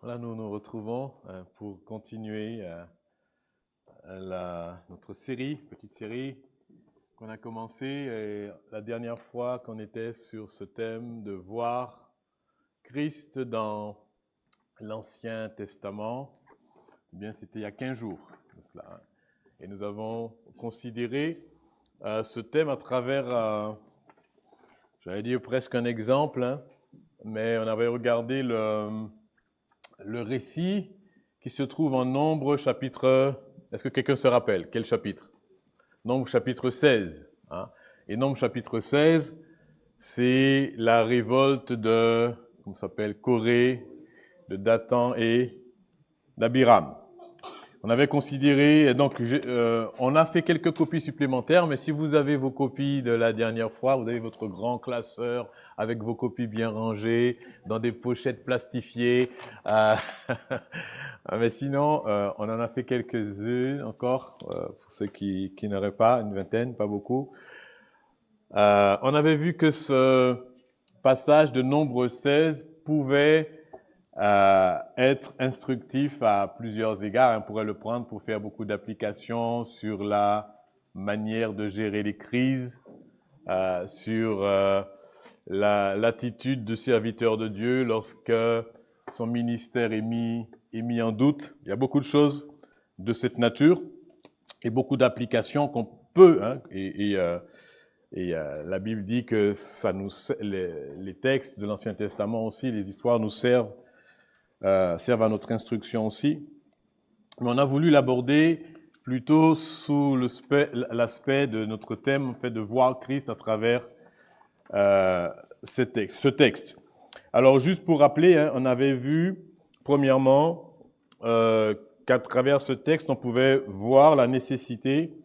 Là, nous nous retrouvons pour continuer notre série, petite série qu'on a commencée la dernière fois qu'on était sur ce thème de voir Christ dans l'Ancien Testament. Eh bien, c'était il y a 15 jours de cela. Hein. Et nous avons considéré ce thème à travers, j'allais dire presque un exemple, hein, mais on avait regardé le récit qui se trouve en Nombre chapitre... Est-ce que quelqu'un se rappelle? Quel chapitre? Nombre chapitre 16. Hein? Et Nombre chapitre 16, c'est la révolte de, comment ça s'appelle, Corée, de Dathan et d'Abiram. On avait considéré, donc on a fait quelques copies supplémentaires, mais si vous avez vos copies de la dernière fois, vous avez votre grand classeur avec vos copies bien rangées, dans des pochettes plastifiées. Mais sinon, on en a fait quelques-unes encore, pour ceux qui n'auraient pas, une vingtaine, pas beaucoup. On avait vu que ce passage de Nombre 16 pouvait être instructif à plusieurs égards. On pourrait le prendre pour faire beaucoup d'applications sur la manière de gérer les crises, sur l'attitude de serviteur de Dieu lorsque son ministère est mis en doute. Il y a beaucoup de choses de cette nature et beaucoup d'applications qu'on peut, hein, la Bible dit que les textes de l'Ancien Testament aussi, les histoires nous servent à notre instruction aussi. Mais on a voulu l'aborder plutôt sous l'aspect de notre thème, en fait, de voir Christ à travers ce texte. Alors, juste pour rappeler, hein, on avait vu, premièrement, qu'à travers ce texte, on pouvait voir la nécessité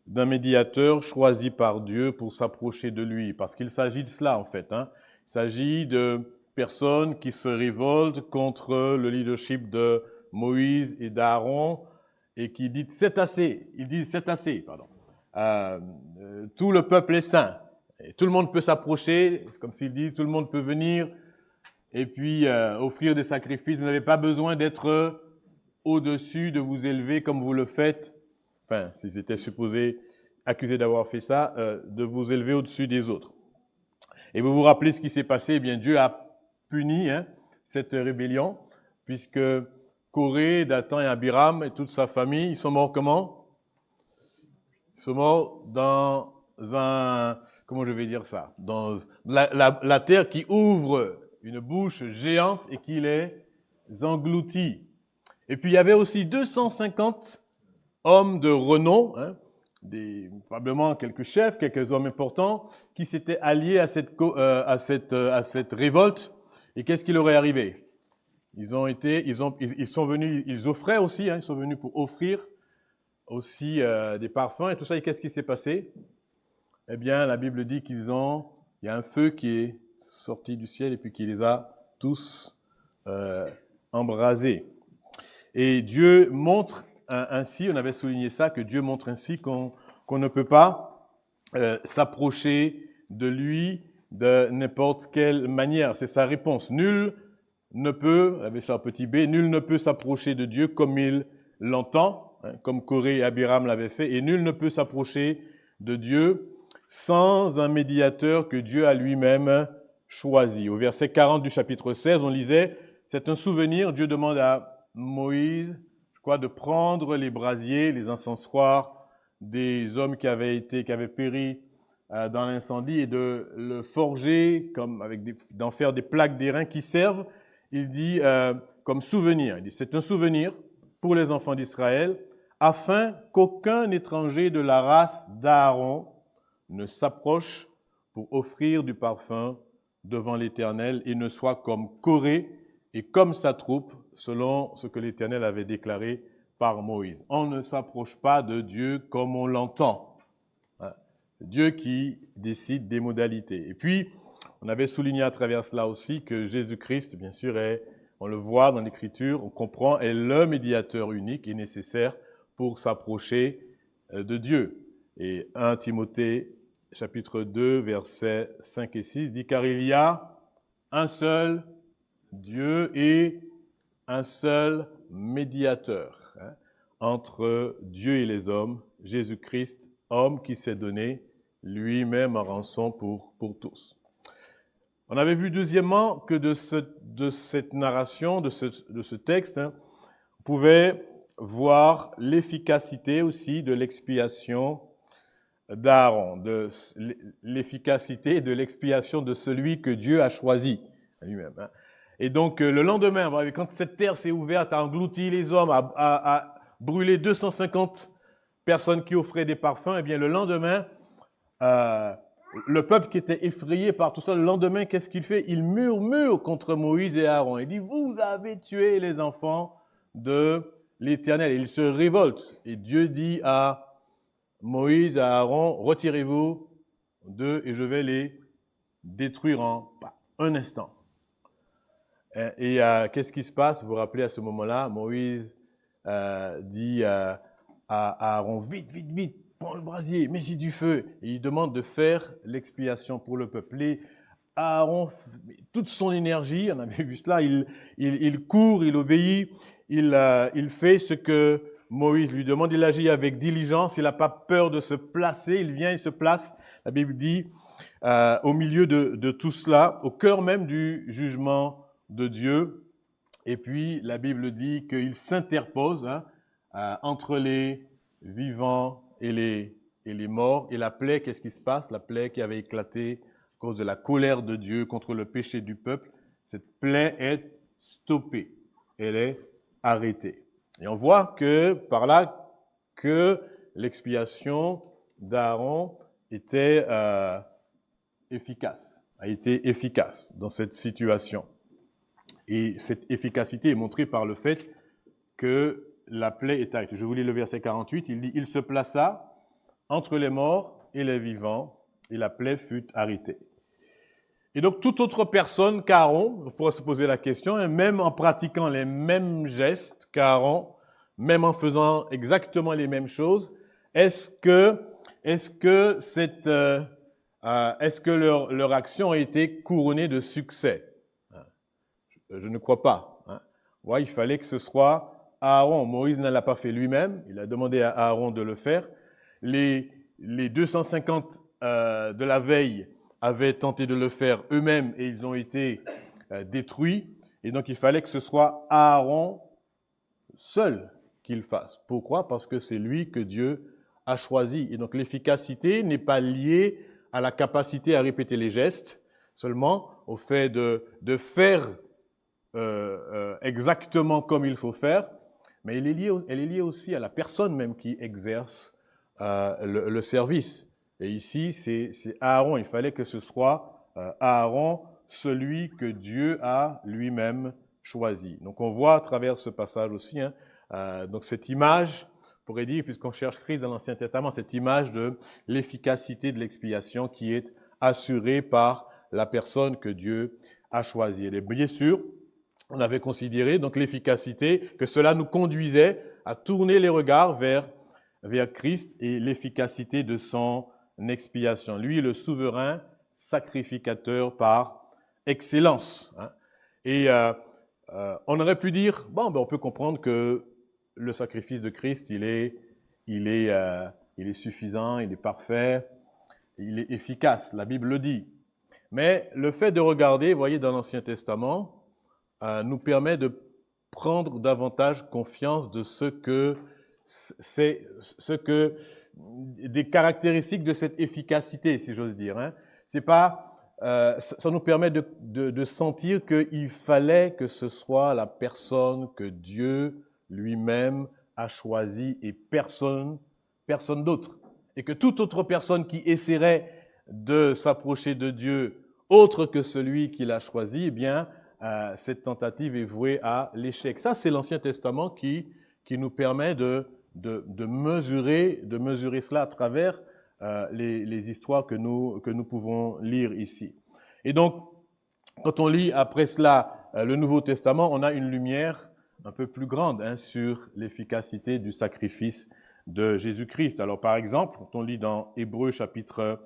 d'un médiateur choisi par Dieu pour s'approcher de lui, parce qu'il s'agit de cela, en fait. Hein. Il s'agit de personnes qui se révoltent contre le leadership de Moïse et d'Aaron et qui disent c'est assez. Ils disent c'est assez, pardon. Tout le peuple est saint. Et tout le monde peut s'approcher, c'est comme s'ils disent tout le monde peut venir et puis offrir des sacrifices. Vous n'avez pas besoin d'être au-dessus, de vous élever comme vous le faites. Enfin, s'ils étaient supposés accusés d'avoir fait ça, de vous élever au-dessus des autres. Et vous vous rappelez ce qui s'est passé? Eh bien, Dieu a puni cette rébellion, puisque Corée, Dathan et Abiram et toute sa famille, ils sont morts comment? Ils sont morts dans comment je vais dire ça? Dans la terre qui ouvre une bouche géante et qui les engloutit. Et puis, il y avait aussi 250 hommes de renom, hein, probablement quelques chefs, quelques hommes importants, qui s'étaient alliés à cette révolte. Et qu'est-ce qui leur est arrivé? Ils sont venus, ils offraient aussi, hein, ils sont venus pour offrir aussi des parfums et tout ça. Et qu'est-ce qui s'est passé? Eh bien, la Bible dit il y a un feu qui est sorti du ciel et puis qui les a tous embrasés. Et Dieu montre ainsi, on avait souligné ça, que Dieu montre ainsi qu'on ne peut pas s'approcher de lui de n'importe quelle manière. C'est sa réponse. Nul ne peut, avec ça petit b, nul ne peut s'approcher de Dieu comme il l'entend, hein, comme Corée et Abiram l'avaient fait, et nul ne peut s'approcher de Dieu sans un médiateur que Dieu a lui-même choisi. Au verset 40 du chapitre 16, on lisait, c'est un souvenir, Dieu demande à Moïse, de prendre les brasiers, les encensoirs des hommes qui avaient péri dans l'incendie et de le forger d'en faire des plaques d'airain qui servent, il dit, comme souvenir. Il dit, c'est un souvenir pour les enfants d'Israël, afin qu'aucun étranger de la race d'Aaron ne s'approche pour offrir du parfum devant l'Éternel et ne soit comme Corée et comme sa troupe, selon ce que l'Éternel avait déclaré par Moïse. On ne s'approche pas de Dieu comme on l'entend. C'est Dieu qui décide des modalités. Et puis, on avait souligné à travers cela aussi que Jésus-Christ, bien sûr, on le voit dans l'Écriture, on comprend, est le médiateur unique et nécessaire pour s'approcher de Dieu. Et 1 Timothée, chapitre 2, versets 5 et 6, dit « Car il y a un seul Dieu et un seul médiateur entre Dieu et les hommes, Jésus-Christ, homme qui s'est donné lui-même en rançon pour tous. On avait vu deuxièmement que de cette narration, de ce texte, on pouvait voir l'efficacité aussi de l'expiation d'Aaron, de l'efficacité de l'expiation de celui que Dieu a choisi lui-même. Et donc le lendemain, quand cette terre s'est ouverte, a englouti les hommes, a brûlé 250 personnes qui offraient des parfums, et bien le lendemain, le peuple qui était effrayé par tout ça, le lendemain, qu'est-ce qu'il fait? Il murmure contre Moïse et Aaron. Il dit, vous avez tué les enfants de l'Éternel. Il se révolte. Et Dieu dit à Moïse, à Aaron, retirez-vous d'eux et je vais les détruire en un instant. Et qu'est-ce qui se passe? Vous vous rappelez à ce moment-là, Moïse dit à Aaron, vite, vite, vite, prends le brasier, mets-y du feu. Et il demande de faire l'expiation pour le peuple. Et Aaron, toute son énergie, on avait vu cela, il court, il obéit, il fait ce que Moïse lui demande, il agit avec diligence, il n'a pas peur de se placer, il vient, il se place, la Bible dit, au milieu de tout cela, au cœur même du jugement de Dieu. Et puis, la Bible dit qu'il s'interpose entre les vivants et les morts. Et la plaie, qu'est-ce qui se passe? La plaie qui avait éclaté à cause de la colère de Dieu contre le péché du peuple, cette plaie est stoppée, elle est arrêtée. Et on voit que par là que l'expiation d'Aaron était efficace, a été efficace dans cette situation. Et cette efficacité est montrée par le fait que la plaie est arrêtée. Je vous lis le verset 48, il dit « Il se plaça entre les morts et les vivants, et la plaie fut arrêtée. » Et donc, toute autre personne qu'Aaron, on pourrait se poser la question, et même en pratiquant les mêmes gestes qu'Aaron, même en faisant exactement les mêmes choses, est-ce que leur action a été couronnée de succès? Je ne crois pas. Ouais, il fallait que ce soit Aaron. Moïse ne l'a pas fait lui-même. Il a demandé à Aaron de le faire. Les 250 de la veille avaient tenté de le faire eux-mêmes et ils ont été détruits. Et donc, il fallait que ce soit Aaron seul qui le fasse. Pourquoi? Parce que c'est lui que Dieu a choisi. Et donc, l'efficacité n'est pas liée à la capacité à répéter les gestes, seulement au fait de faire exactement comme il faut faire, mais elle est liée aussi à la personne même qui exerce le service. Et ici, c'est Aaron. Il fallait que ce soit Aaron, celui que Dieu a lui-même choisi. Donc, on voit à travers ce passage aussi, donc cette image, on pourrait dire, puisqu'on cherche Christ dans l'Ancien Testament, cette image de l'efficacité de l'expiation qui est assurée par la personne que Dieu a choisie. Et bien sûr, on avait considéré donc l'efficacité, que cela nous conduisait à tourner les regards vers Christ et l'efficacité de son expiation. Lui est le souverain sacrificateur par excellence. Et on aurait pu dire, on peut comprendre que le sacrifice de Christ, il est suffisant, il est parfait, il est efficace. La Bible le dit. Mais le fait de regarder, vous voyez, dans l'Ancien Testament, nous permet de prendre davantage confiance de des caractéristiques de cette efficacité, si j'ose dire. C'est pas, ça nous permet de sentir qu'il fallait que ce soit la personne que Dieu lui-même a choisie et personne d'autre. Et que toute autre personne qui essaierait de s'approcher de Dieu autre que celui qu'il a choisi, eh bien, cette tentative est vouée à l'échec. Ça, c'est l'Ancien Testament qui nous permet de mesurer cela à travers les histoires que nous pouvons lire ici. Et donc, quand on lit après cela le Nouveau Testament, on a une lumière un peu plus grande sur l'efficacité du sacrifice de Jésus-Christ. Alors, par exemple, quand on lit dans Hébreux chapitre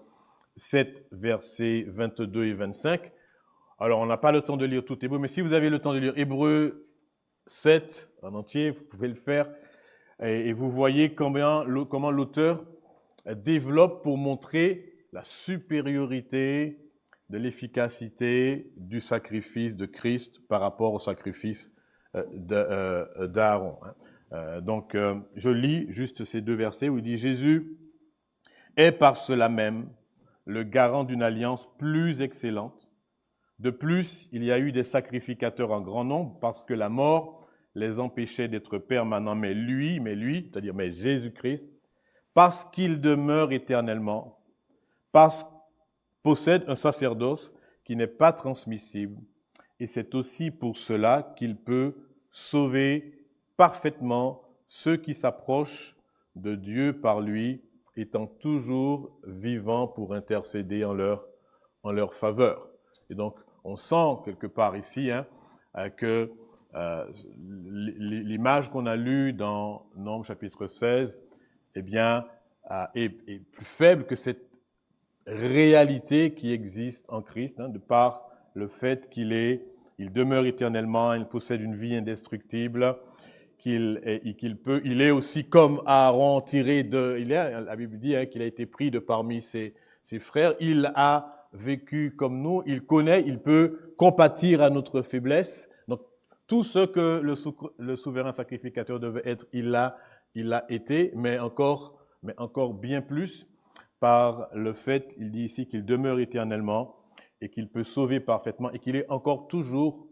7, versets 22 et 25, alors on n'a pas le temps de lire tout Hébreu, mais si vous avez le temps de lire Hébreux 7 en entier, vous pouvez le faire, et vous voyez comment l'auteur développe pour montrer la supériorité de l'efficacité du sacrifice de Christ par rapport au sacrifice d'Aaron. Donc, je lis juste ces 2 versets où il dit « Jésus est par cela même le garant d'une alliance plus excellente. De plus, il y a eu des sacrificateurs en grand nombre parce que la mort les empêchait d'être permanents. Mais lui, c'est-à-dire Jésus-Christ, parce qu'il demeure éternellement, possède un sacerdoce qui n'est pas transmissible. Et c'est aussi pour cela qu'il peut sauver parfaitement ceux qui s'approchent de Dieu par lui, étant toujours vivant pour intercéder en leur faveur. » Et donc, on sent quelque part ici que l'image qu'on a lue dans Nombres chapitre 16 eh bien, est plus faible que cette réalité qui existe en Christ, de par le fait il demeure éternellement, il possède une vie indestructible, il est aussi comme Aaron la Bible dit qu'il a été pris de parmi ses frères, il a vécu comme nous, il connaît, il peut compatir à notre faiblesse. Donc, tout ce que le souverain sacrificateur devait être, il l'a été, mais encore bien plus par le fait, il dit ici qu'il demeure éternellement et qu'il peut sauver parfaitement et qu'il est encore toujours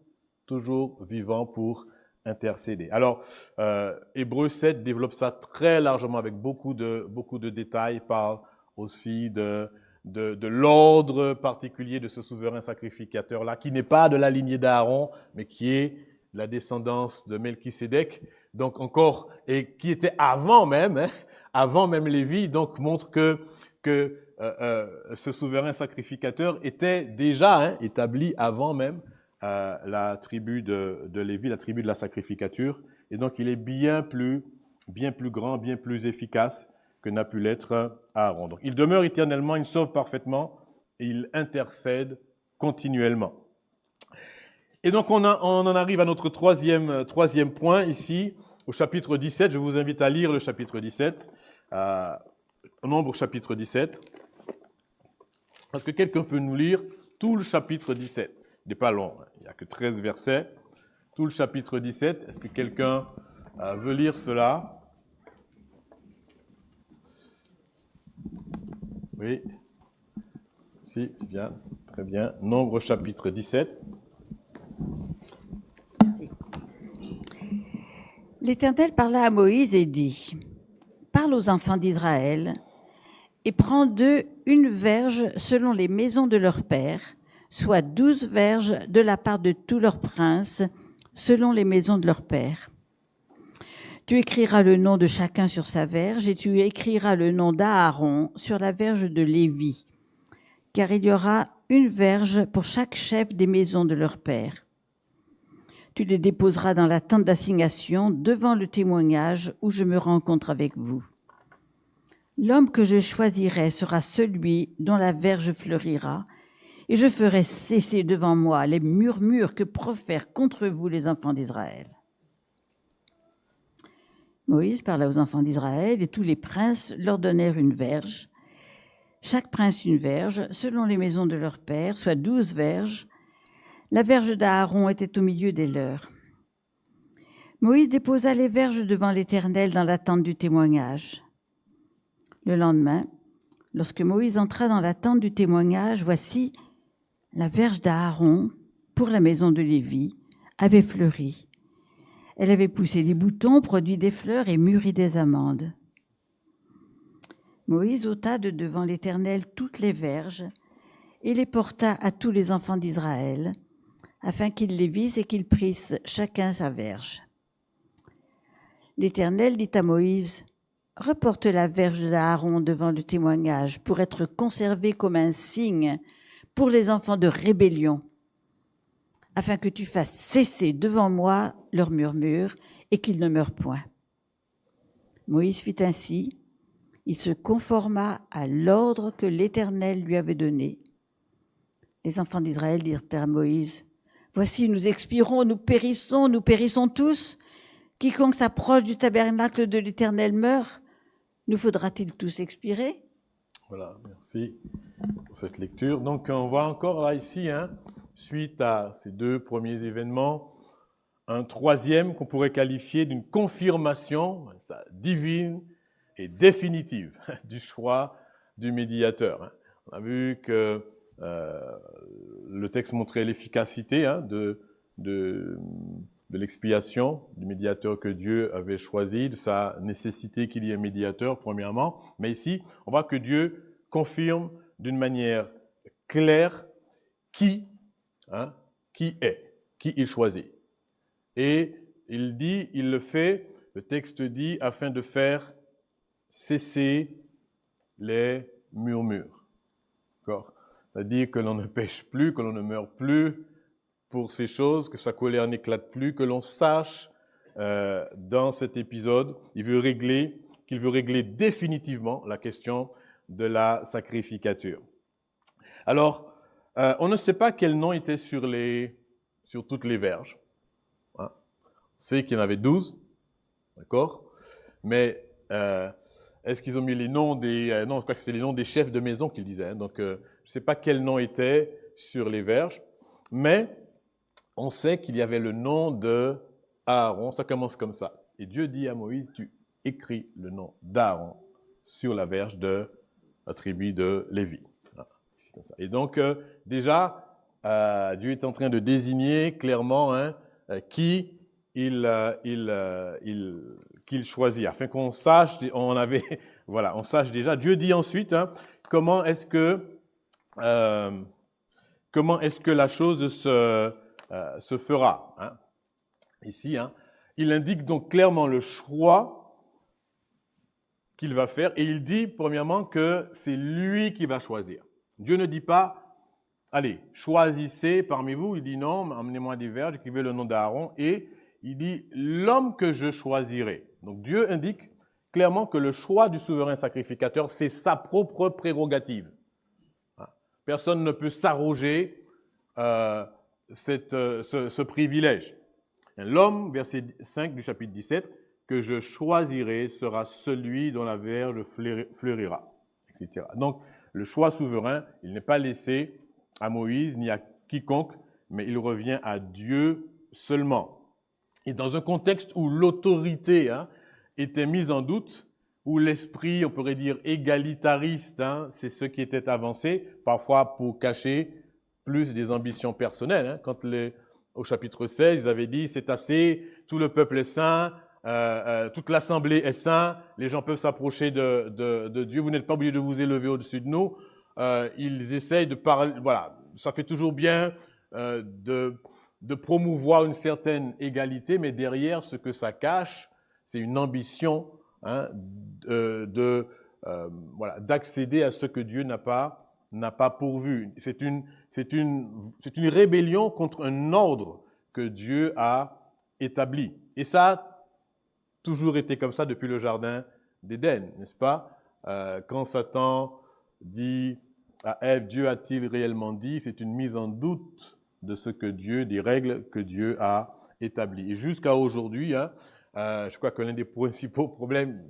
vivant pour intercéder. Alors, Hébreux 7 développe ça très largement avec beaucoup de détails, parle aussi de l'ordre particulier de ce souverain sacrificateur-là, qui n'est pas de la lignée d'Aaron, mais qui est la descendance de Melchisédek, donc encore, et qui était avant même Lévi, donc montre que ce souverain sacrificateur était déjà établi avant même la tribu de Lévi, la tribu de la sacrificature, et donc il est bien plus grand, bien plus efficace que n'a pu l'être Aaron. Donc, il demeure éternellement, il sauve parfaitement et il intercède continuellement. Et donc, on en arrive à notre troisième point ici, au chapitre 17. Je vous invite à lire le chapitre 17, Nombre chapitre 17. Est-ce que quelqu'un peut nous lire tout le chapitre 17 ? Il n'est pas long, il n'y a que 13 versets. Tout le chapitre 17, est-ce que quelqu'un veut lire cela ? Oui. Si, bien, très bien. Nombre chapitre 17. Merci. L'Éternel parla à Moïse et dit : Parle aux enfants d'Israël et prends d'eux une verge selon les maisons de leurs pères, soit 12 verges de la part de tous leurs princes, selon les maisons de leurs pères. Tu écriras le nom de chacun sur sa verge, et tu écriras le nom d'Aaron sur la verge de Lévi, car il y aura une verge pour chaque chef des maisons de leur père. Tu les déposeras dans la tente d'assignation devant le témoignage où je me rencontre avec vous. L'homme que je choisirai sera celui dont la verge fleurira, et je ferai cesser devant moi les murmures que profèrent contre vous les enfants d'Israël. Moïse parla aux enfants d'Israël et tous les princes leur donnèrent une verge. Chaque prince une verge, selon les maisons de leur père, soit 12 verges. La verge d'Aaron était au milieu des leurs. Moïse déposa les verges devant l'Éternel dans la tente du témoignage. Le lendemain, lorsque Moïse entra dans la tente du témoignage, voici, la verge d'Aaron, pour la maison de Lévi, avait fleuri. Elle avait poussé des boutons, produit des fleurs et mûri des amandes. Moïse ôta de devant l'Éternel toutes les verges et les porta à tous les enfants d'Israël, afin qu'ils les vissent et qu'ils prissent chacun sa verge. L'Éternel dit à Moïse : Reporte la verge d'Aaron devant le témoignage pour être conservée comme un signe pour les enfants de rébellion, afin que tu fasses cesser devant moi leurs murmures et qu'ils ne meurent point. Moïse fit ainsi, il se conforma à l'ordre que l'Éternel lui avait donné. Les enfants d'Israël dirent à Moïse : Voici, nous expirons, nous périssons tous. Quiconque s'approche du tabernacle de l'Éternel meurt. Nous faudra-t-il tous expirer? Voilà, merci pour cette lecture. Donc, on voit encore là, ici, suite à ces deux premiers événements, un troisième qu'on pourrait qualifier d'une confirmation divine et définitive du choix du médiateur. On a vu que le texte montrait l'efficacité de l'expiation du médiateur que Dieu avait choisi, de sa nécessité qu'il y ait un médiateur, premièrement. Mais ici, on voit que Dieu confirme d'une manière claire qui il choisit. Et il le fait, le texte dit, afin de faire cesser les murmures. D'accord? C'est-à-dire que l'on ne pêche plus, que l'on ne meurt plus pour ces choses, que sa colère n'éclate plus, que l'on sache dans cet épisode, qu'il veut régler définitivement la question de la sacrificature. Alors, on ne sait pas quel nom était sur toutes les verges. On sait qu'il y en avait 12, d'accord? Mais est-ce qu'ils ont mis les noms des... non, je crois que c'est les noms des chefs de maison qu'ils disaient. Donc, je ne sais pas quel nom était sur les verges, mais on sait qu'il y avait le nom de Aaron. Ça commence comme ça. Et Dieu dit à Moïse, tu écris le nom d'Aaron sur la verge de la tribu de Lévi. Voilà, c'est comme ça. Et donc, déjà, Dieu est en train de désigner clairement qui qu'il choisit, afin qu'on sache, on sache déjà. Dieu dit ensuite, comment est-ce que la chose se fera. Ici, il indique donc clairement le choix qu'il va faire, et il dit premièrement que c'est lui qui va choisir. Dieu ne dit pas, allez, choisissez parmi vous. Il dit non, amenez-moi des verges, écrivez le nom d'Aaron, et il dit l'homme que je choisirai. Donc Dieu indique clairement que le choix du souverain sacrificateur, c'est sa propre prérogative. Personne ne peut s'arroger ce privilège. L'homme, verset 5 du chapitre 17, que je choisirai sera celui dont la verge fleurira, etc. Donc, le choix souverain, il n'est pas laissé à Moïse ni à quiconque, mais il revient à Dieu seulement. Et dans un contexte où l'autorité était mise en doute, où l'esprit, on pourrait dire, égalitariste, c'est ce qui était avancé, parfois pour cacher plus des ambitions personnelles. Quand au chapitre 16, ils avaient dit, c'est assez, tout le peuple est saint, toute l'assemblée est saint, les gens peuvent s'approcher de Dieu, vous n'êtes pas obligés de vous élever au-dessus de nous. Ils essayent de parler, voilà, ça fait toujours bien de promouvoir une certaine égalité, mais derrière, ce que ça cache, c'est une ambition d'accéder à ce que Dieu n'a pas pourvu. C'est une rébellion contre un ordre que Dieu a établi. Et ça a toujours été comme ça depuis le jardin d'Éden, n'est-ce pas? Quand Satan dit à Ève, Dieu a-t-il réellement dit? C'est une mise en doute de ce que des règles que Dieu a établies. Et jusqu'à aujourd'hui, je crois que l'un des principaux problèmes,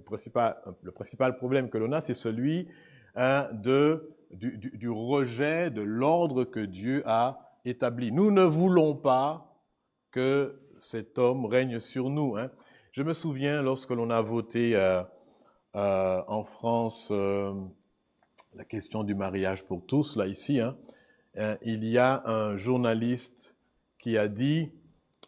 le principal problème que l'on a, c'est celui du rejet de l'ordre que Dieu a établi. Nous ne voulons pas que cet homme règne sur nous. Je me souviens lorsque l'on a voté en France la question du mariage pour tous, là ici, il y a un journaliste qui a dit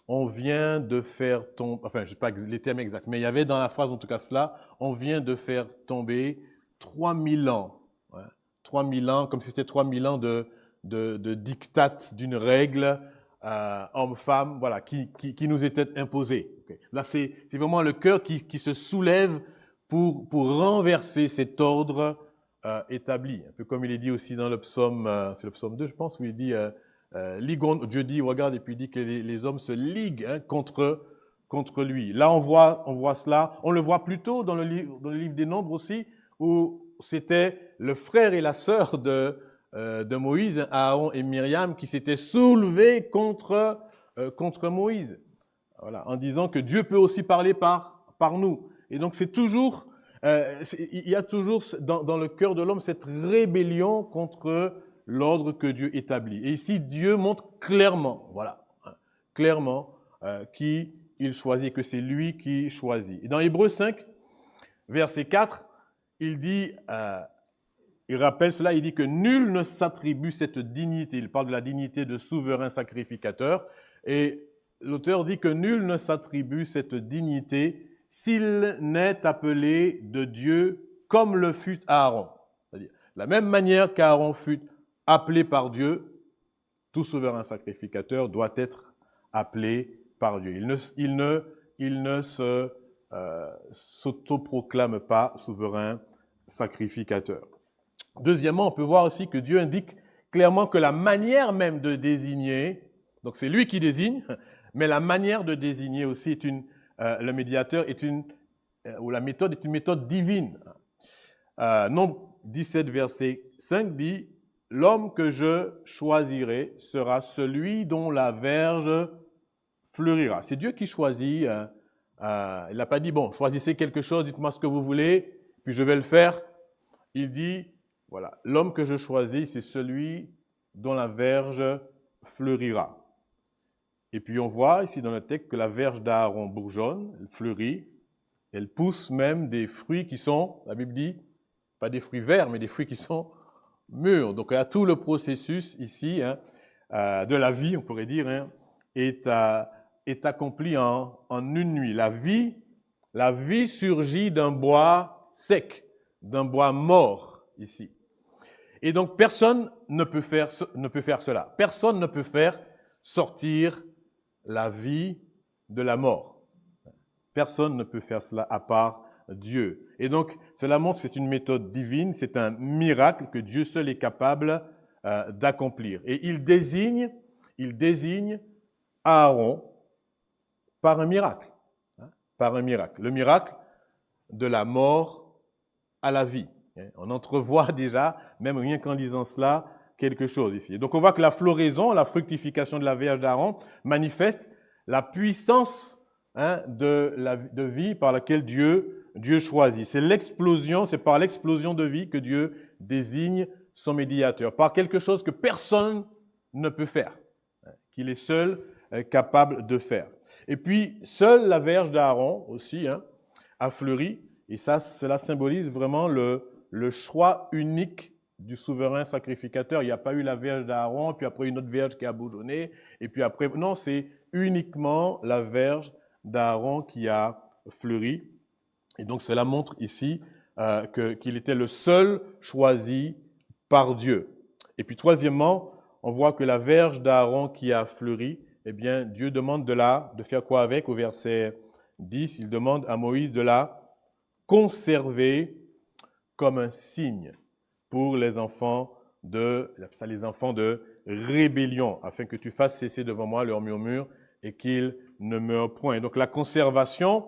on vient de faire tomber, enfin je ne sais pas les termes exacts, mais il y avait dans la phrase en tout cas cela, on vient de faire tomber 3000 ans. 3000 ans, comme si c'était 3000 ans de diktat d'une règle homme-femme, voilà, qui nous était imposée. Okay. Là, c'est vraiment le cœur qui se soulève pour renverser cet ordre établi. Un peu comme il est dit aussi dans le psaume, c'est le psaume 2, je pense, où il dit Dieu dit, regarde, et puis il dit que les hommes se liguent contre lui. Là, on voit cela. On le voit plutôt dans le livre des Nombres aussi, où c'était le frère et la sœur de Moïse, Aaron et Myriam, qui s'étaient soulevés contre contre Moïse, voilà, en disant que Dieu peut aussi parler par nous. Et donc c'est toujours, il y a toujours dans le cœur de l'homme cette rébellion contre l'ordre que Dieu établit. Et ici, Dieu montre clairement, voilà, clairement, qui il choisit, que c'est lui qui choisit. Et dans Hébreux 5, verset 4, il dit, il rappelle cela, il dit que nul ne s'attribue cette dignité. Il parle de la dignité de souverain sacrificateur. Et l'auteur dit que nul ne s'attribue cette dignité s'il n'est appelé de Dieu comme le fut Aaron. C'est-à-dire, de la même manière qu'Aaron fut appelé par Dieu, tout souverain sacrificateur doit être appelé par Dieu. Il ne s'autoproclame pas souverain sacrificateur. Deuxièmement, on peut voir aussi que Dieu indique clairement que la manière même de désigner, donc c'est lui qui désigne, mais la manière de désigner aussi est le médiateur ou la méthode est une méthode divine. Nombre 17, verset 5 dit « L'homme que je choisirai sera celui dont la verge fleurira. » C'est Dieu qui choisit. Il n'a pas dit « Bon, choisissez quelque chose, dites-moi ce que vous voulez, puis je vais le faire. » Il dit « Voilà, l'homme que je choisis, c'est celui dont la verge fleurira. » Et puis on voit ici dans le texte que la verge d'Aaron bourgeonne, elle fleurit, elle pousse même des fruits qui sont, la Bible dit, pas des fruits verts, mais des fruits qui sont mûrs. Donc il y a tout le processus ici de la vie, on pourrait dire, est accompli en une nuit. La vie surgit d'un bois sec, d'un bois mort ici. Et donc personne ne peut faire cela. Personne ne peut faire sortir la vie de la mort. Personne ne peut faire cela à part Dieu. Et donc, cela montre que c'est une méthode divine, c'est un miracle que Dieu seul est capable d'accomplir. Et il désigne Aaron par un miracle. Par un miracle. Le miracle de la mort à la vie. On entrevoit déjà, même rien qu'en lisant cela, quelque chose ici. Donc on voit que la floraison, la fructification de la verge d'Aaron manifeste la puissance de vie par laquelle Dieu choisit. C'est par l'explosion de vie que Dieu désigne son médiateur, par quelque chose que personne ne peut faire, qu'il est seul capable de faire. Et puis, seule la verge d'Aaron aussi a fleuri, et cela symbolise vraiment le choix unique du souverain sacrificateur. Il n'y a pas eu la verge d'Aaron, puis après une autre verge qui a bourgeonné, et puis après, non, c'est uniquement la verge d'Aaron qui a fleuri. Et donc cela montre ici qu'il était le seul choisi par Dieu. Et puis troisièmement, on voit que la verge d'Aaron qui a fleuri, eh bien, Dieu demande de faire quoi avec? Au verset 10, il demande à Moïse de la conserver comme un signe pour les enfants de rébellion, afin que tu fasses cesser devant moi leur murmure et qu'ils ne meurent point. Donc la conservation,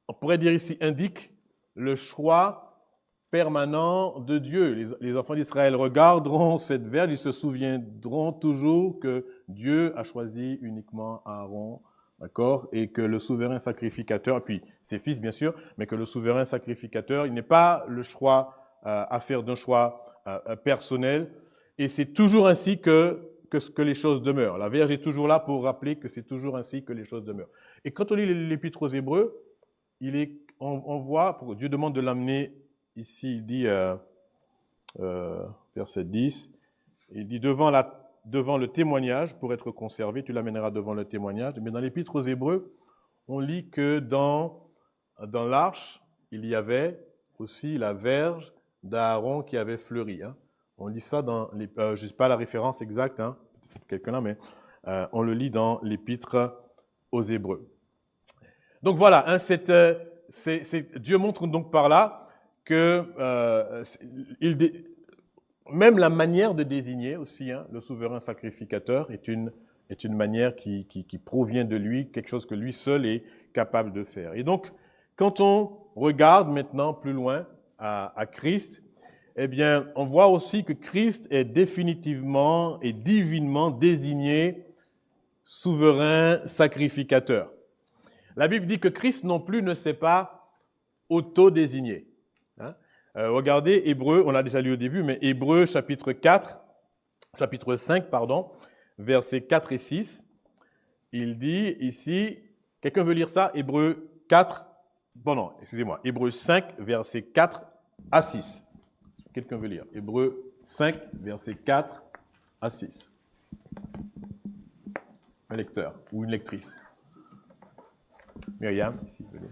on pourrait dire ici, indique le choix permanent de Dieu. Les enfants d'Israël regarderont cette verge, ils se souviendront toujours que Dieu a choisi uniquement Aaron, d'accord, et que le souverain sacrificateur, et puis ses fils bien sûr, mais que le souverain sacrificateur, il n'est pas le choix à faire d'un choix personnel, et c'est toujours ainsi que les choses demeurent. La Vierge est toujours là pour rappeler que c'est toujours ainsi que les choses demeurent. Et quand on lit l'Épître aux Hébreux, on voit, Dieu demande de l'amener ici, il dit, verset 10, il dit devant le témoignage, pour être conservé, tu l'amèneras devant le témoignage. Mais dans l'Épître aux Hébreux, on lit que dans l'arche, il y avait aussi la verge d'Aaron qui avait fleuri. On lit ça dans je ne sais pas la référence exacte, quelqu'un là, mais on le lit dans l'Épître aux Hébreux. Donc voilà, Dieu montre donc par là que même la manière de désigner aussi le souverain sacrificateur est une manière qui provient de lui, quelque chose que lui seul est capable de faire. Et donc, quand on regarde maintenant plus loin à Christ, eh bien, on voit aussi que Christ est définitivement et divinement désigné souverain sacrificateur. La Bible dit que Christ non plus ne s'est pas auto-désigné. Hein? Regardez Hébreux, on l'a déjà lu au début, mais Hébreux chapitre 5, versets 4 et 6. Il dit ici, quelqu'un veut lire ça? Hébreux 4, Hébreux 5, versets 4 à 6. Quelqu'un veut lire? Hébreux 5, versets 4 à 6. Un lecteur ou une lectrice. Myriam, ici, vous lire.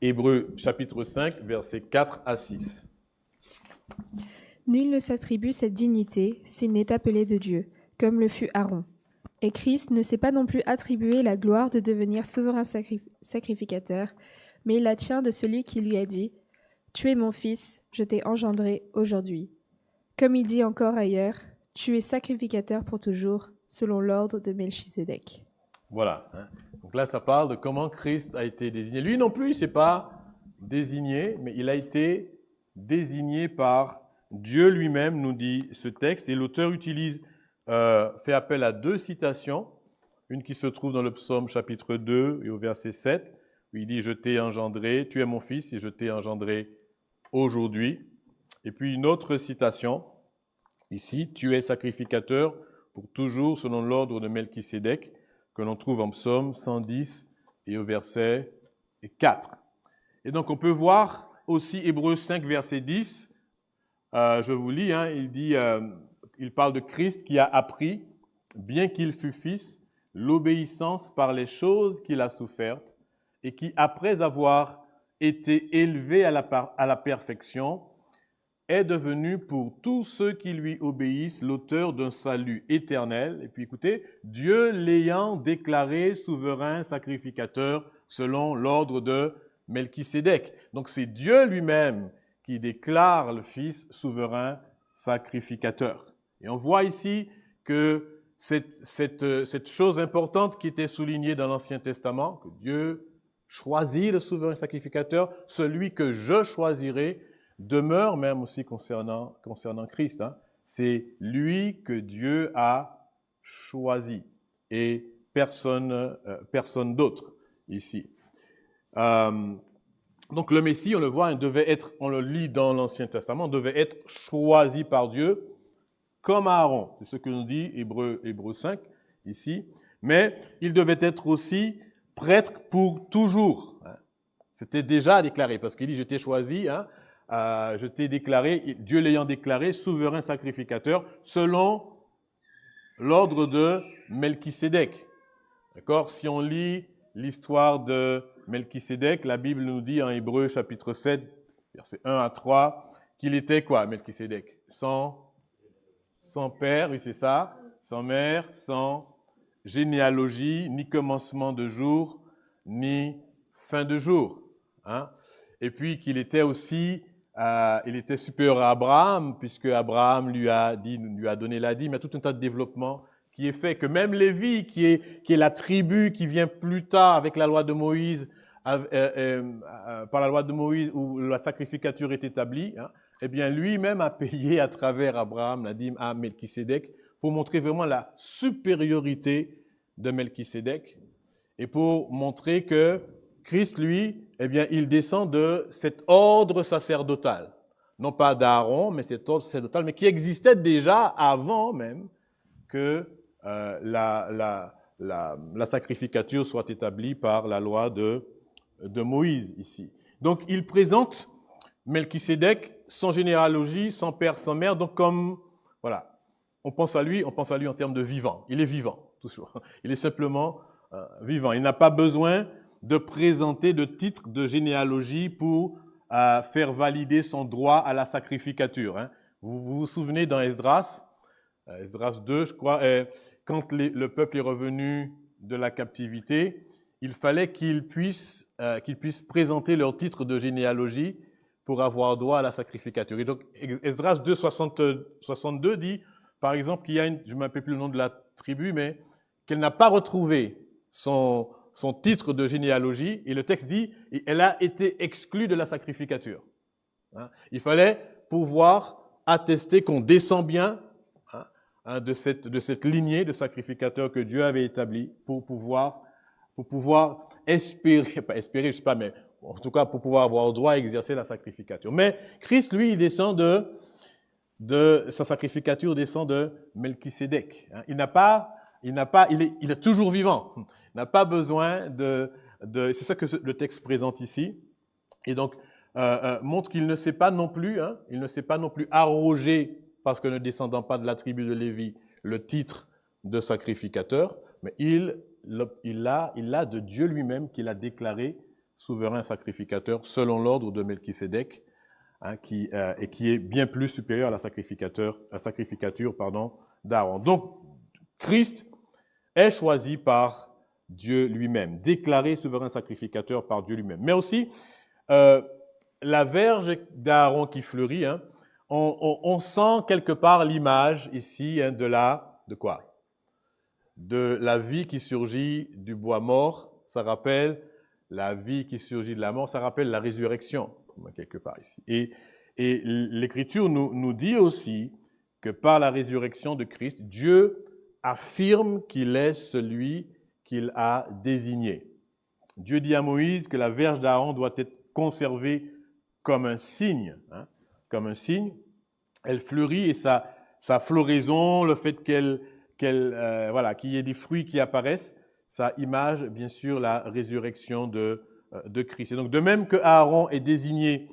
Hébreux chapitre 5, versets 4 à 6. Nul ne s'attribue cette dignité s'il n'est appelé de Dieu, comme le fut Aaron. Et Christ ne s'est pas non plus attribué la gloire de devenir souverain sacrificateur, mais il la tient de celui qui lui a dit « Tu es mon fils, je t'ai engendré aujourd'hui ». Comme il dit encore ailleurs « Tu es sacrificateur pour toujours, selon l'ordre de Melchisédek ». Voilà. Hein. Donc là, ça parle de comment Christ a été désigné. Lui non plus, il ne s'est pas désigné, mais il a été désigné par Dieu lui-même, nous dit ce texte. Et l'auteur fait appel à deux citations. Une qui se trouve dans le psaume chapitre 2 et au verset 7, où il dit « Je t'ai engendré, tu es mon fils et je t'ai engendré aujourd'hui ». Et puis une autre citation, ici « Tu es sacrificateur pour toujours selon l'ordre de Melchisédek », que l'on trouve en psaume 110 et au verset 4. Et donc on peut voir aussi Hébreux 5, verset 10, je vous lis, hein, il parle de Christ qui a appris, bien qu'il fût fils, l'obéissance par les choses qu'il a souffertes et qui, après avoir été élevé à la perfection, est devenu pour tous ceux qui lui obéissent l'auteur d'un salut éternel. Et puis écoutez, Dieu l'ayant déclaré souverain sacrificateur selon l'ordre de Melchisédek. Donc c'est Dieu lui-même qui déclare le Fils souverain sacrificateur. Et on voit ici que cette chose importante qui était soulignée dans l'Ancien Testament, que Dieu choisit le souverain sacrificateur, celui que je choisirai, demeure même aussi concernant Christ. Hein. C'est lui que Dieu a choisi et personne d'autre ici. Donc le Messie, on le voit, on le lit dans l'Ancien Testament, devait être choisi par Dieu comme Aaron. C'est ce que nous dit Hébreux 5 ici. Mais il devait être aussi prêtre pour toujours. Hein. C'était déjà déclaré parce qu'il dit « Je t'ai choisi, hein, je t'ai déclaré, Dieu l'ayant déclaré, souverain sacrificateur, selon l'ordre de Melchisédek. » D'accord? Si on lit l'histoire de Melchisédek, la Bible nous dit en Hébreux chapitre 7, versets 1 à 3, qu'il était quoi, Melchisédek? Sans père, oui c'est ça, sans mère, sans généalogie, ni commencement de jour, ni fin de jour. Hein? Et puis qu'il était aussi, il était supérieur à Abraham, puisque Abraham lui a donné la dîme. Il y a tout un tas de développement qui est fait, que même Lévi, qui est la tribu qui vient plus tard avec la loi de Moïse, par la loi de Moïse où la sacrificature est établie, hein, eh bien lui-même a payé à travers Abraham la dîme à Melchisédek pour montrer vraiment la supériorité de Melchisédek et pour montrer que Christ, lui, eh bien, il descend de cet ordre sacerdotal. Non pas d'Aaron, mais cet ordre sacerdotal, mais qui existait déjà avant même que la sacrificature soit établie par la loi de Moïse ici. Donc, il présente Melchisédek sans généalogie, sans père, sans mère. Donc, comme, voilà, on pense à lui en termes de vivant. Il est vivant, toujours. Il est simplement vivant. Il n'a pas besoin de présenter de titre de généalogie pour faire valider son droit à la sacrificature. Hein. Vous vous souvenez dans Esdras 2, je crois, quand le peuple est revenu de la captivité, il fallait qu'ils puissent présenter leur titre de généalogie pour avoir droit à la sacrificature. Et donc, Esdras 2, 62 dit, par exemple, qu'il y a je ne me rappelle plus le nom de la tribu, mais qu'elle n'a pas retrouvé son titre de généalogie, et le texte dit, elle a été exclue de la sacrificature. Hein? Il fallait pouvoir attester qu'on descend bien de cette lignée de sacrificateurs que Dieu avait établie pour pouvoir espérer, pas espérer, je sais pas, mais en tout cas pour pouvoir avoir droit à exercer la sacrificature. Mais Christ, lui, il descend sa sacrificature descend de Melchisédek. Il est toujours vivant. Il n'a pas besoin c'est ça que le texte présente ici. Et donc, montre qu'il ne s'est pas non plus, il ne s'est pas non plus arrogé, parce que ne descendant pas de la tribu de Lévi, le titre de sacrificateur, mais il l'a de Dieu lui-même qu'il a déclaré souverain sacrificateur selon l'ordre de Melchisédek, qui est bien plus supérieur à la sacrificature d'Aaron. Donc, Christ est choisi par Dieu lui-même, déclaré souverain sacrificateur par Dieu lui-même. Mais aussi, la verge d'Aaron qui fleurit, on sent quelque part l'image ici de quoi? De la vie qui surgit du bois mort. Ça rappelle la vie qui surgit de la mort, ça rappelle la résurrection, quelque part ici. Et l'Écriture nous dit aussi que par la résurrection de Christ, Dieu affirme qu'il est celui qu'il a désigné. Dieu dit à Moïse que la verge d'Aaron doit être conservée comme un signe. Comme un signe. Elle fleurit et sa floraison, le fait qu'il y ait des fruits qui apparaissent, ça image bien sûr la résurrection de Christ. Et donc de même que Aaron est désigné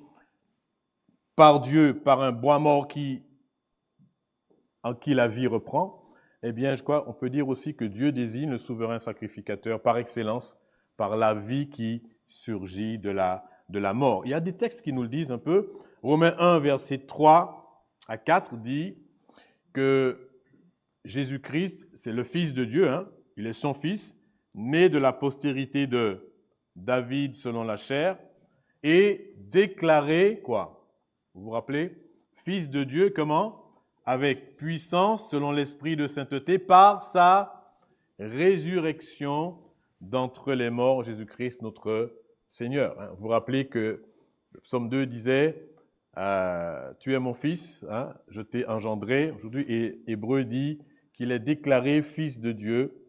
par Dieu, par un bois mort en qui la vie reprend, eh bien, on peut dire aussi que Dieu désigne le souverain sacrificateur par excellence, par la vie qui surgit de la mort. Il y a des textes qui nous le disent un peu. Romains 1, versets 3 à 4 dit que Jésus-Christ, c'est le Fils de Dieu, il est son Fils, né de la postérité de David selon la chair, et déclaré, quoi? Vous vous rappelez? Fils de Dieu, comment? Avec puissance selon l'esprit de sainteté, par sa résurrection d'entre les morts, Jésus-Christ notre Seigneur. Vous vous rappelez que le psaume 2 disait tu es mon fils, je t'ai engendré. Aujourd'hui, et Hébreu dit qu'il est déclaré fils de Dieu,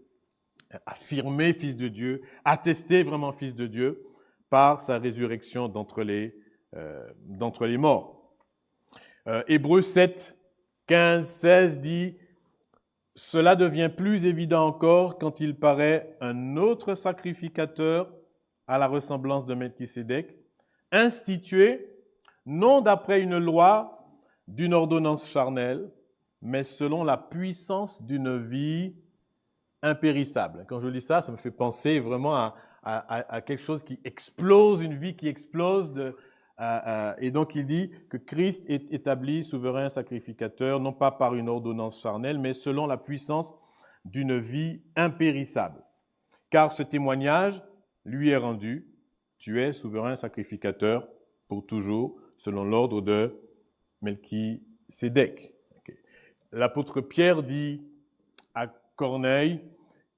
affirmé fils de Dieu, attesté vraiment fils de Dieu par sa résurrection d'entre les morts. Hébreux 7, 15, 16 dit « Cela devient plus évident encore quand il paraît un autre sacrificateur à la ressemblance de Melchisédek, institué non d'après une loi d'une ordonnance charnelle, mais selon la puissance d'une vie impérissable. » Quand je lis ça, ça me fait penser vraiment à quelque chose qui explose, une vie qui explose. Et donc il dit que Christ est établi souverain sacrificateur, non pas par une ordonnance charnelle, mais selon la puissance d'une vie impérissable. Car ce témoignage lui est rendu, tu es souverain sacrificateur pour toujours, selon l'ordre de Melchisédek. Okay. L'apôtre Pierre dit à Corneille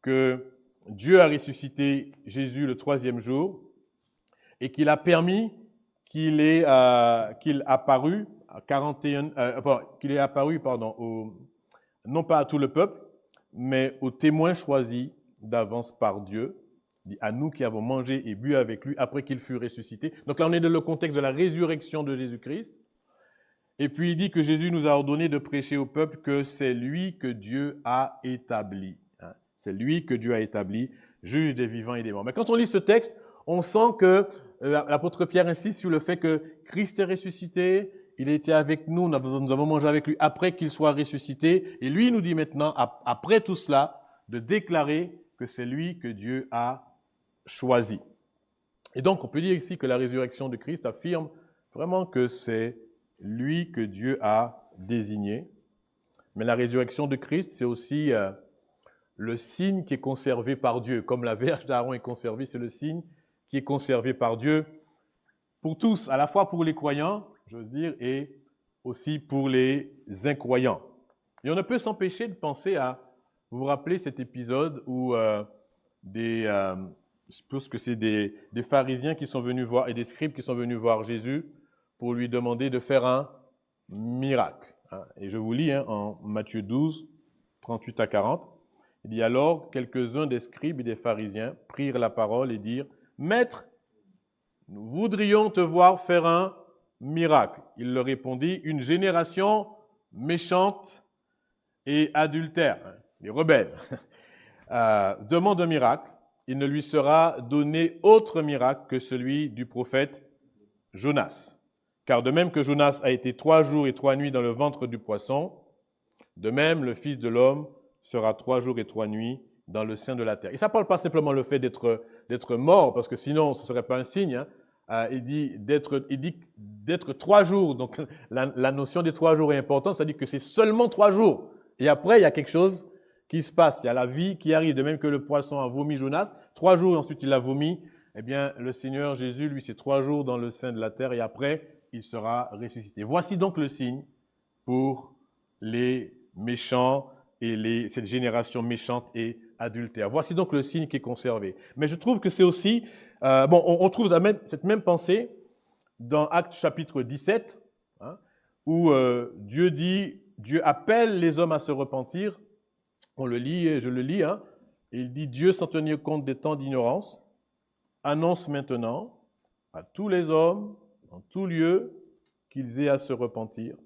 que Dieu a ressuscité Jésus le 3e jour et qu'il a permis qu'il apparu non pas à tout le peuple, mais aux témoins choisis d'avance par Dieu, à nous qui avons mangé et bu avec lui après qu'il fut ressuscité. Donc là, on est dans le contexte de la résurrection de Jésus-Christ. Et puis il dit que Jésus nous a ordonné de prêcher au peuple que c'est lui que Dieu a établi. C'est lui que Dieu a établi, juge des vivants et des morts. Mais quand on lit ce texte, on sent que l'apôtre Pierre insiste sur le fait que Christ est ressuscité, il était avec nous, nous avons mangé avec lui après qu'il soit ressuscité. Et lui nous dit maintenant, après tout cela, de déclarer que c'est lui que Dieu a choisi. Et donc, on peut dire ici que la résurrection de Christ affirme vraiment que c'est lui que Dieu a désigné. Mais la résurrection de Christ, c'est aussi le signe qui est conservé par Dieu. Comme la verge d'Aaron est conservée, c'est le signe qui est conservé par Dieu pour tous, à la fois pour les croyants, je veux dire, et aussi pour les incroyants. Et on ne peut s'empêcher de penser à, vous vous rappelez cet épisode où je suppose que c'est des pharisiens qui sont venus voir, et des scribes qui sont venus voir Jésus pour lui demander de faire un miracle. Et je vous lis en Matthieu 12, 38 à 40. Il dit alors, quelques-uns des scribes et des pharisiens prirent la parole et dirent, « Maître, nous voudrions te voir faire un miracle. » Il leur répondit, « Une génération méchante et adultère, les rebelles, demande un miracle. Il ne lui sera donné autre miracle que celui du prophète Jonas. Car de même que Jonas a été 3 jours et 3 nuits dans le ventre du poisson, de même le Fils de l'homme sera 3 jours et 3 nuits dans le sein de la terre. Et ça ne parle pas simplement le fait d'être mort, parce que sinon ce ne serait pas un signe. Il dit d'être 3 jours. Donc la notion des 3 jours est importante, c'est-à-dire que c'est seulement 3 jours. Et après, il y a quelque chose qui se passe. Il y a la vie qui arrive, de même que le poisson a vomi Jonas. 3 jours, et ensuite il a vomi. Eh bien, le Seigneur Jésus, lui, c'est 3 jours dans le sein de la terre, et après, il sera ressuscité. Voici donc le signe pour les méchants et cette génération méchante et adultère. Voici donc le signe qui est conservé. Mais je trouve que c'est aussi... on trouve cette même pensée dans Actes chapitre 17, où Dieu appelle les hommes à se repentir. On le lit, je le lis, et il dit « Dieu, sans tenir compte des temps d'ignorance, annonce maintenant à tous les hommes, en tout lieu, qu'ils aient à se repentir,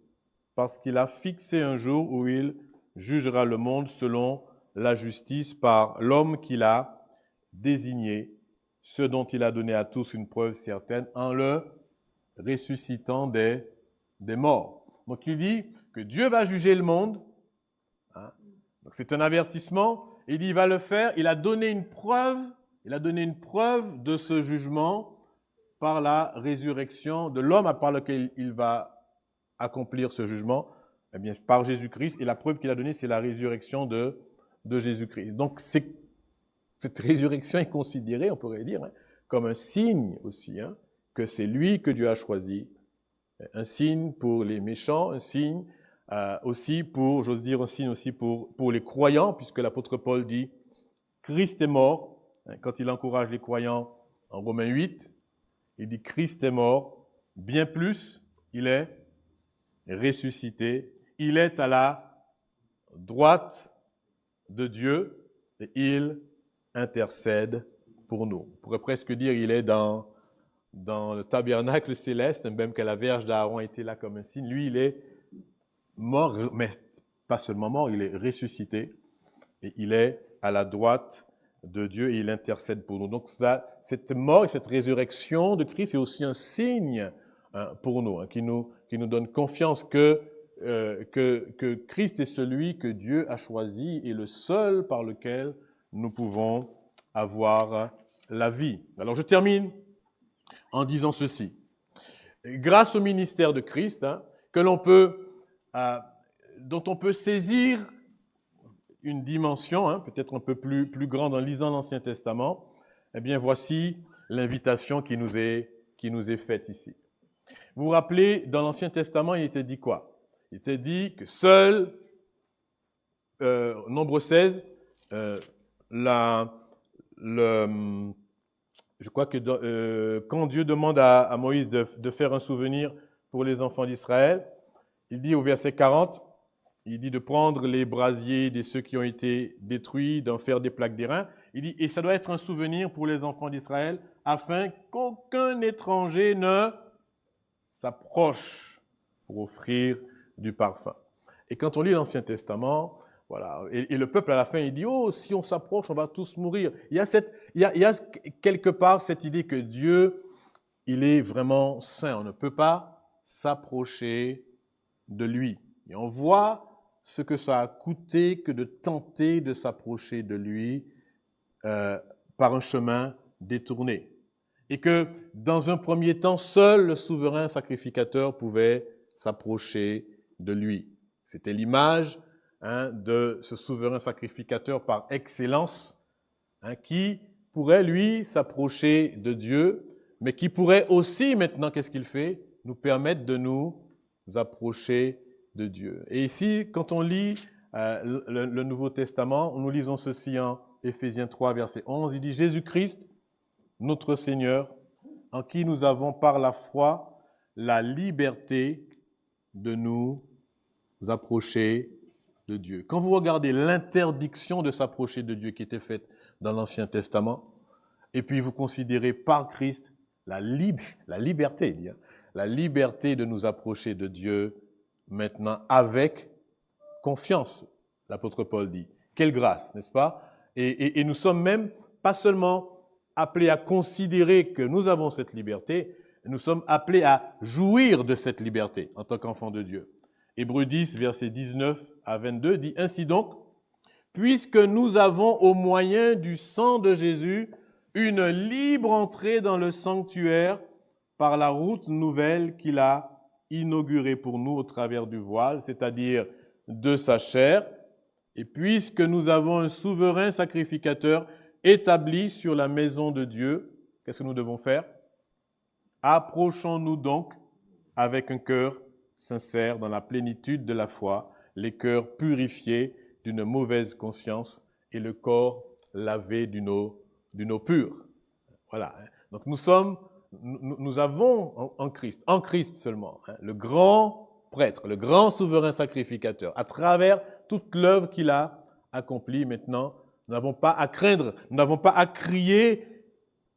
parce qu'il a fixé un jour où il jugera le monde selon la justice par l'homme qu'il a désigné, ce dont il a donné à tous une preuve certaine, en le ressuscitant des morts. » Donc il dit que Dieu va juger le monde. Donc c'est un avertissement. Il dit, il va le faire. Il a donné une preuve de ce jugement par la résurrection de l'homme par lequel il va accomplir ce jugement, eh bien, par Jésus-Christ. Et la preuve qu'il a donnée, c'est la résurrection de Jésus-Christ. Donc, cette résurrection est considérée, on pourrait dire, comme un signe aussi, que c'est lui que Dieu a choisi. Un signe pour les méchants, un signe aussi pour, j'ose dire, un signe aussi pour les croyants, puisque l'apôtre Paul dit, Christ est mort, quand il encourage les croyants en Romains 8, il dit Christ est mort, bien plus, il est ressuscité, il est à la droite de Dieu et il intercède pour nous. On pourrait presque dire il est dans le tabernacle céleste, même que la verge d'Aaron était là comme un signe. Lui, il est mort, mais pas seulement mort, il est ressuscité et il est à la droite de Dieu et il intercède pour nous. Donc cette mort et cette résurrection de Christ est aussi un signe pour nous, qui nous donne confiance que Christ est celui que Dieu a choisi et le seul par lequel nous pouvons avoir la vie. Alors je termine en disant ceci. Grâce au ministère de Christ, dont on peut saisir une dimension peut-être un peu plus grande en lisant l'Ancien Testament, eh bien voici l'invitation qui nous est faite ici. Vous vous rappelez, dans l'Ancien Testament, il était dit quoi? Il était dit que seul, Nombre 16, je crois que quand Dieu demande à Moïse de faire un souvenir pour les enfants d'Israël, il dit au verset 40, il dit de prendre les brasiers de ceux qui ont été détruits, d'en faire des plaques d'airain. Il dit, et ça doit être un souvenir pour les enfants d'Israël, afin qu'aucun étranger ne s'approche pour offrir du parfum. Et quand on lit l'Ancien Testament, voilà, et le peuple à la fin, il dit, oh, si on s'approche, on va tous mourir. Il y a quelque part cette idée que Dieu, il est vraiment saint. On ne peut pas s'approcher de lui. Et on voit ce que ça a coûté que de tenter de s'approcher de lui par un chemin détourné. Et que dans un premier temps, seul le souverain sacrificateur pouvait s'approcher de lui. C'était l'image de ce souverain sacrificateur par excellence qui pourrait, lui, s'approcher de Dieu, mais qui pourrait aussi, maintenant, qu'est-ce qu'il fait? Nous permettre de nous approcher de Dieu. Et ici, quand on lit le Nouveau Testament, nous lisons ceci en Éphésiens 3, verset 11, il dit « Jésus-Christ, notre Seigneur, en qui nous avons par la foi la liberté de nous vous approcher de Dieu. Quand vous regardez l'interdiction de s'approcher de Dieu qui était faite dans l'Ancien Testament, et puis vous considérez par Christ la liberté de nous approcher de Dieu maintenant avec confiance, l'apôtre Paul dit. Quelle grâce, n'est-ce pas? Et nous sommes même pas seulement appelés à considérer que nous avons cette liberté, nous sommes appelés à jouir de cette liberté en tant qu'enfants de Dieu. Hébreux 10, versets 19 à 22 dit « Ainsi donc, puisque nous avons au moyen du sang de Jésus une libre entrée dans le sanctuaire par la route nouvelle qu'il a inaugurée pour nous au travers du voile, c'est-à-dire de sa chair, et puisque nous avons un souverain sacrificateur établi sur la maison de Dieu, qu'est-ce que nous devons faire? Approchons-nous donc avec un cœur sincère dans la plénitude de la foi, les cœurs purifiés d'une mauvaise conscience et le corps lavé d'une eau pure. Voilà. Donc nous avons en Christ seulement, le grand prêtre, le grand souverain sacrificateur, à travers toute l'œuvre qu'il a accomplie maintenant. Nous n'avons pas à craindre, nous n'avons pas à crier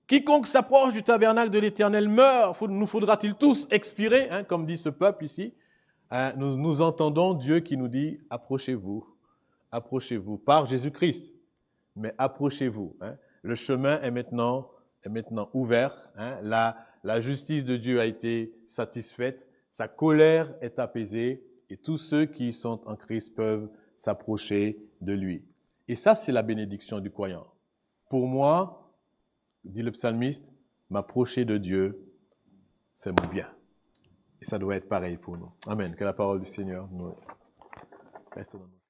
« Quiconque s'approche du tabernacle de l'Éternel meurt, nous faudra-t-il tous expirer ?» comme dit ce peuple ici. Nous entendons Dieu qui nous dit « Approchez-vous, approchez-vous par Jésus-Christ, mais approchez-vous. » Le chemin est maintenant ouvert. La justice de Dieu a été satisfaite, sa colère est apaisée et tous ceux qui sont en Christ peuvent s'approcher de lui. Et ça, c'est la bénédiction du croyant. Pour moi, dit le psalmiste, m'approcher de Dieu, c'est mon bien. Et ça doit être pareil pour nous. Amen. Que la parole du Seigneur nous reste dans nous.